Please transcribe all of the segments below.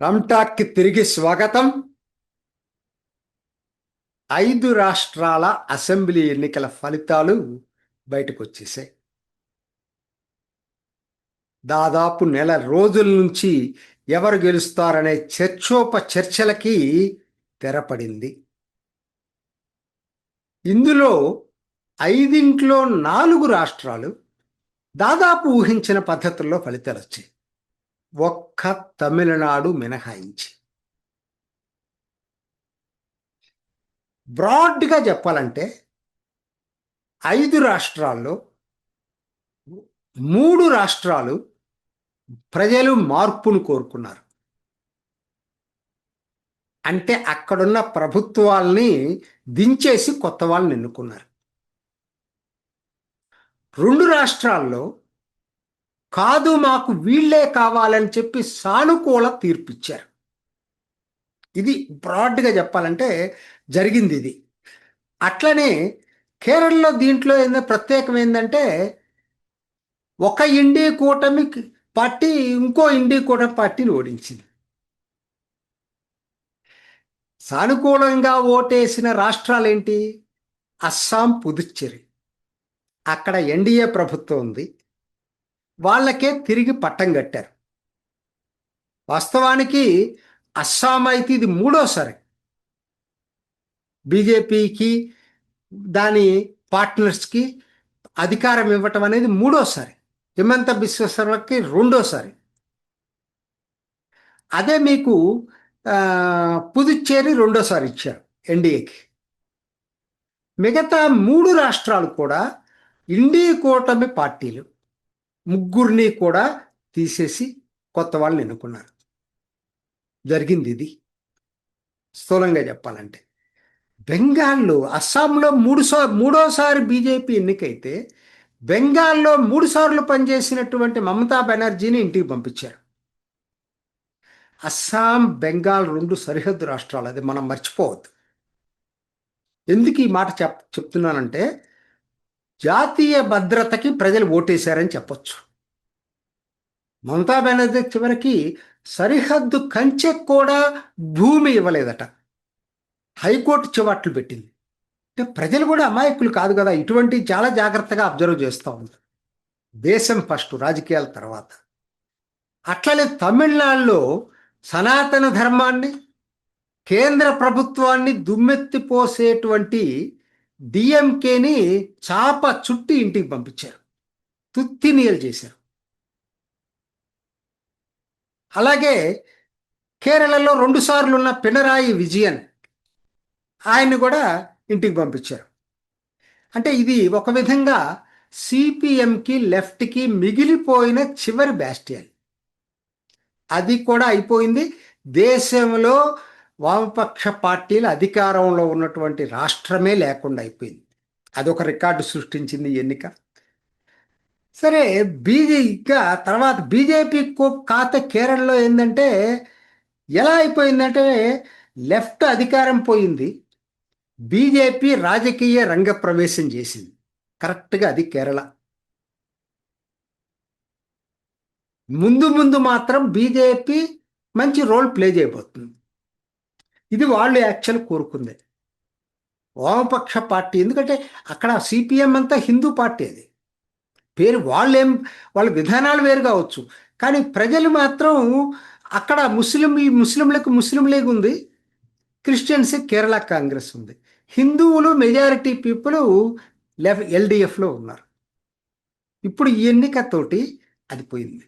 రమ్టాక్కి తిరిగి స్వాగతం. 5 రాష్ట్రాల అసెంబ్లీ ఎన్నికల ఫలితాలు బయటకు వచ్చేసాయి. దాదాపు నెల రోజుల నుంచి ఎవరు గెలుస్తారనే చర్చలకి తెరపడింది. ఇందులో 5 4 రాష్ట్రాలు దాదాపు ఊహించిన పద్ధతుల్లో ఫలితాలు వచ్చాయి, ఒక్క తమిళనాడు మినహాయించి. బ్రాడ్గా చెప్పాలంటే 5 రాష్ట్రాల్లో 3 రాష్ట్రాలు ప్రజలు మార్పును కోరుకున్నారు. అంటే అక్కడున్న ప్రభుత్వాల్ని దించేసి కొత్త వాళ్ళని ఎన్నుకున్నారు. 2 రాష్ట్రాల్లో కాదు, మాకు వీళ్లే కావాలని చెప్పి సానుకూల తీర్పిచ్చారు. ఇది బ్రాడ్గా చెప్పాలంటే జరిగింది ఇది. అట్లనే కేరళలో దీంట్లో ప్రత్యేకం ఏంటంటే, ఒక ఇండి కూటమి పార్టీ ఇంకో ఇండి కూటమి పార్టీని ఓడించింది. సానుకూలంగా ఓటేసిన రాష్ట్రాలు ఏంటి? అస్సాం, పుదుచ్చేరి. అక్కడ ఎన్డీఏ ప్రభుత్వం ఉంది, వాళ్ళకే తిరిగి పట్టం కట్టారు. వాస్తవానికి అస్సాం అయితే ఇది 3వసారి బీజేపీకి దాని పార్ట్నర్స్కి అధికారం ఇవ్వటం అనేది 3వసారి. హిమంత బిశ్వ శర్మకి 2వసారి. అదే మీకు పుదుచ్చేరి 2వసారి ఇచ్చారు ఎన్డీఏకి. మిగతా 3 రాష్ట్రాలు కూడా ఇండి కూటమి పార్టీలు ముగ్గురిని కూడా తీసేసి కొత్త వాళ్ళని ఎన్నుకున్నారు. జరిగింది ఇది స్థూలంగా చెప్పాలంటే. బెంగాల్లో, అస్సాంలో 3వసారి బీజేపీ ఎన్నికైతే బెంగాల్లో 3 సార్లు పనిచేసినటువంటి మమతా బెనర్జీని ఇంటికి పంపించారు. అస్సాం, బెంగాల్ 2 సరిహద్దు రాష్ట్రాలు, అది మనం మర్చిపోవద్దు. ఎందుకు ఈ మాట చెప్తున్నానంటే, జాతీయ భద్రతకి ప్రజలు ఓటేశారని చెప్పొచ్చు. మమతా బెనర్జీ చివరికి సరిహద్దు కంచెకు కూడా భూమి ఇవ్వలేదట. హైకోర్టు చివాట్లు పెట్టింది. అంటే ప్రజలు కూడా అమాయకులు కాదు కదా, ఇటువంటి చాలా జాగ్రత్తగా అబ్జర్వ్ చేస్తూ ఉంటారు. దేశం ఫస్ట్, రాజకీయాల తర్వాత. అట్లనే తమిళనాడులో సనాతన ధర్మాన్ని, కేంద్ర ప్రభుత్వాన్ని దుమ్మెత్తిపోసేటువంటి డిఎంకేని చాప చుట్టి ఇంటికి పంపించారు, తుత్తినీయలు చేశారు. అలాగే కేరళలో 2 సార్లు ఉన్న పినరాయి విజయన్, ఆయన్ని కూడా ఇంటికి పంపించారు. అంటే ఇది ఒక విధంగా సిపిఎంకి, లెఫ్ట్కి మిగిలిపోయిన చివరి బ్యాస్టియన్. అది కూడా అయిపోయింది. దేశంలో వామపక్ష పార్టీలు అధికారంలో ఉన్నటువంటి రాష్ట్రమే లేకుండా అయిపోయింది. అదొక రికార్డు సృష్టించింది ఎన్నిక. సరే, ఇంకా తర్వాత బీజేపీ ఖాతా కేరళలో ఏంటంటే ఎలా అయిపోయిందంటే, లెఫ్ట్ అధికారం పోయింది, బీజేపీ రాజకీయ రంగ ప్రవేశం చేసింది. కరెక్ట్గా అది కేరళ. ముందు మాత్రం బీజేపీ మంచి రోల్ ప్లే చేయబోతుంది. ఇది వాళ్ళు యాక్చువల్ కోరుకుంది, వామపక్ష పార్టీ. ఎందుకంటే అక్కడ సిపిఎం అంతా హిందూ పార్టీ, అది పేరు. వాళ్ళ విధానాలు వేరు కావచ్చు, కానీ ప్రజలు మాత్రం అక్కడ ముస్లింలకు ముస్లిం లీగ్ ఉంది, క్రిస్టియన్స్ కేరళ కాంగ్రెస్ ఉంది, హిందువులు మెజారిటీ పీపుల్ ఎల్డిఎఫ్లో ఉన్నారు. ఇప్పుడు ఈ ఎన్నికతోటి అది పోయింది.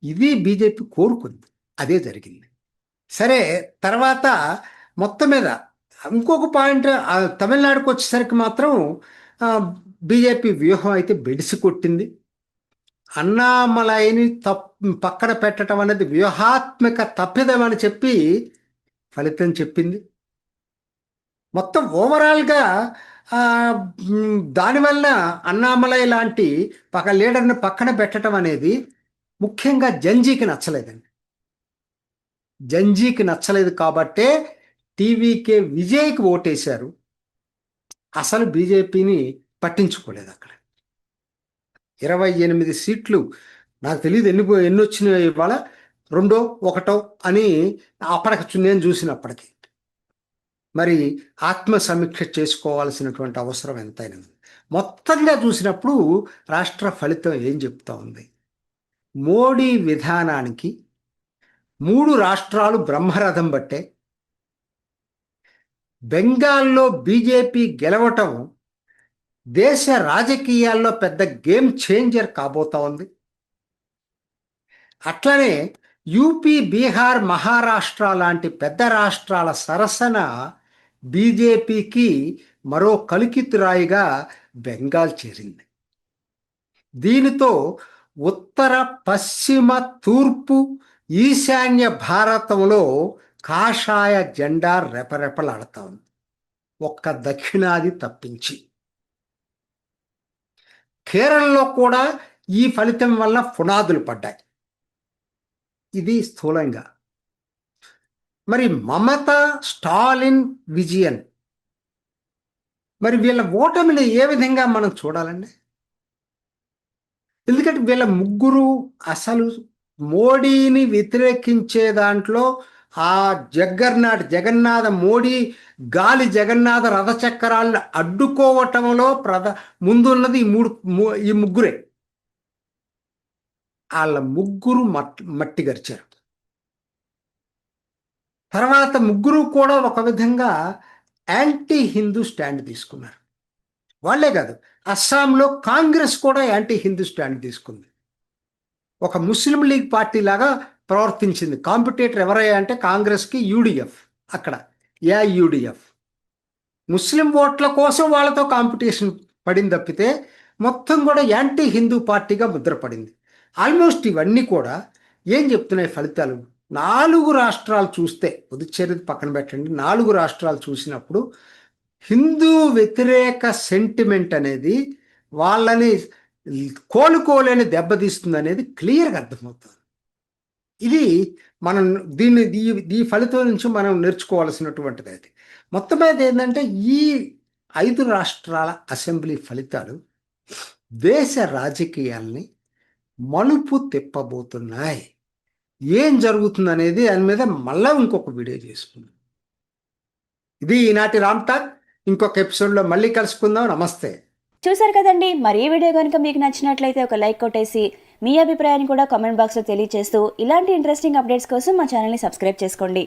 ఇది బీజేపీ కోరుకుంది, అదే జరిగింది. సరే, తర్వాత మొత్తం మీద ఇంకొక పాయింట్, తమిళనాడుకు వచ్చేసరికి మాత్రం బీజేపీ వ్యూహం అయితే బెడిసి కొట్టింది. అన్నామలైని పక్కన పెట్టడం అనేది వ్యూహాత్మక తప్పిదమని చెప్పి ఫలితం చెప్పింది. మొత్తం ఓవరాల్గా దానివల్ల అన్నామలై లాంటి లీడర్ని పక్కన పెట్టడం అనేది ముఖ్యంగా జంజీకి నచ్చలేదండి. జంజీకి నచ్చలేదు కాబట్టే టీవీకే విజయ్కి ఓటేశారు. అసలు బీజేపీని పట్టించుకోలేదు. అక్కడ 28 సీట్లు, నాకు తెలియదు ఎన్ని వచ్చినాయి ఇవాళ. రెండో ఒకటో అని అప్పటికి నేను చూసినప్పటికీ మరి ఆత్మ సమీక్ష చేసుకోవాల్సినటువంటి అవసరం ఎంతైనా ఉంది. మొత్తంగా చూసినప్పుడు రాష్ట్ర ఫలితం ఏం చెప్తా ఉంది? మోడీ విధానానికి 3 రాష్ట్రాలు బ్రహ్మరథం బట్టే. బెంగాల్లో బీజేపీ గెలవటం దేశ రాజకీయాల్లో పెద్ద గేమ్ చేంజర్ కాబోతా ఉంది. అట్లనే యూపీ, బీహార్, మహారాష్ట్ర లాంటి పెద్ద రాష్ట్రాల సరసన బీజేపీకి మరో కలికితురాయిగా బెంగాల్ చేరింది. దీనితో ఉత్తర, పశ్చిమ, తూర్పు, ఈశాన్య భారతంలో కాషాయ జెండా రెపరెపలాడుతా ఉంది, ఒక్క దక్షిణాది తప్పించి. కేరళలో కూడా ఈ ఫలితం వల్ల పునాదులు పడ్డాయి. ఇది స్థూలంగా. మరి మమత, స్టాలిన్ విజయన్, మరి వీళ్ళ ఓటమిని ఏ విధంగా మనం చూడాలండి? ఎందుకంటే వీళ్ళ ముగ్గురు అసలు మోడీని వ్యతిరేకించే దాంట్లో ఆ జగన్నాథ మోడీ గాలి జగన్నాథ రథచక్రాలను అడ్డుకోవటంలో ముందున్నది ఈ ముగ్గురే. వాళ్ళ ముగ్గురు మట్టి గరిచారు. తర్వాత ముగ్గురు కూడా ఒక విధంగా యాంటీ హిందూ స్టాండ్ తీసుకున్నారు. వాళ్ళే కాదు, అస్సాంలో కాంగ్రెస్ కూడా యాంటీ హిందూ స్టాండ్ తీసుకుంది. ఒక ముస్లిం లీగ్ పార్టీ లాగా ప్రవర్తించింది. కాంపిటేటర్ ఎవరయ్యా అంటే కాంగ్రెస్కి యూడిఎఫ్, అక్కడ ఏఐయుడిఎఫ్. ముస్లిం ఓట్ల కోసం వాళ్ళతో కాంపిటీషన్ పడింది తప్పితే మొత్తం కూడా యాంటీ హిందూ పార్టీగా ముద్రపడింది. ఆల్మోస్ట్ ఇవన్నీ కూడా ఏం చెప్తున్నాయి ఫలితాలు? 4 రాష్ట్రాలు చూస్తే, పుదుచ్చేరి పక్కన పెట్టండి, 4 రాష్ట్రాలు చూసినప్పుడు హిందూ వ్యతిరేక సెంటిమెంట్ అనేది వాళ్ళని కోలుకోలేని దెబ్బతీస్తుంది అనేది క్లియర్గా అర్థమవుతుంది. ఇది మనం ఈ ఫలితం నుంచి మనం నేర్చుకోవాల్సినటువంటిది. అది మొత్తం మీద ఏంటంటే ఈ 5 రాష్ట్రాల అసెంబ్లీ ఫలితాలు దేశ రాజకీయాల్ని మలుపు తిప్పబోతున్నాయి. ఏం జరుగుతుంది అనేది దాని మీద మళ్ళా ఇంకొక వీడియో చేసుకుందాం. ఇది ఈనాటి రామ్ టాక్. ఇంకొక ఎపిసోడ్లో మళ్ళీ కలుసుకుందాం. నమస్తే. చూసారు కదండి, మరి ఈ వీడియో కనుక మీకు నచ్చినట్లయితే ఒక లైక్ కొట్టేసి మీ అభిప్రాయాన్ని కూడా కామెంట్ బాక్స్లో తెలియజేస్తూ ఇలాంటి ఇంట్రెస్టింగ్ అప్డేట్స్ కోసం మా ఛానల్ని సబ్స్క్రైబ్ చేసుకోండి.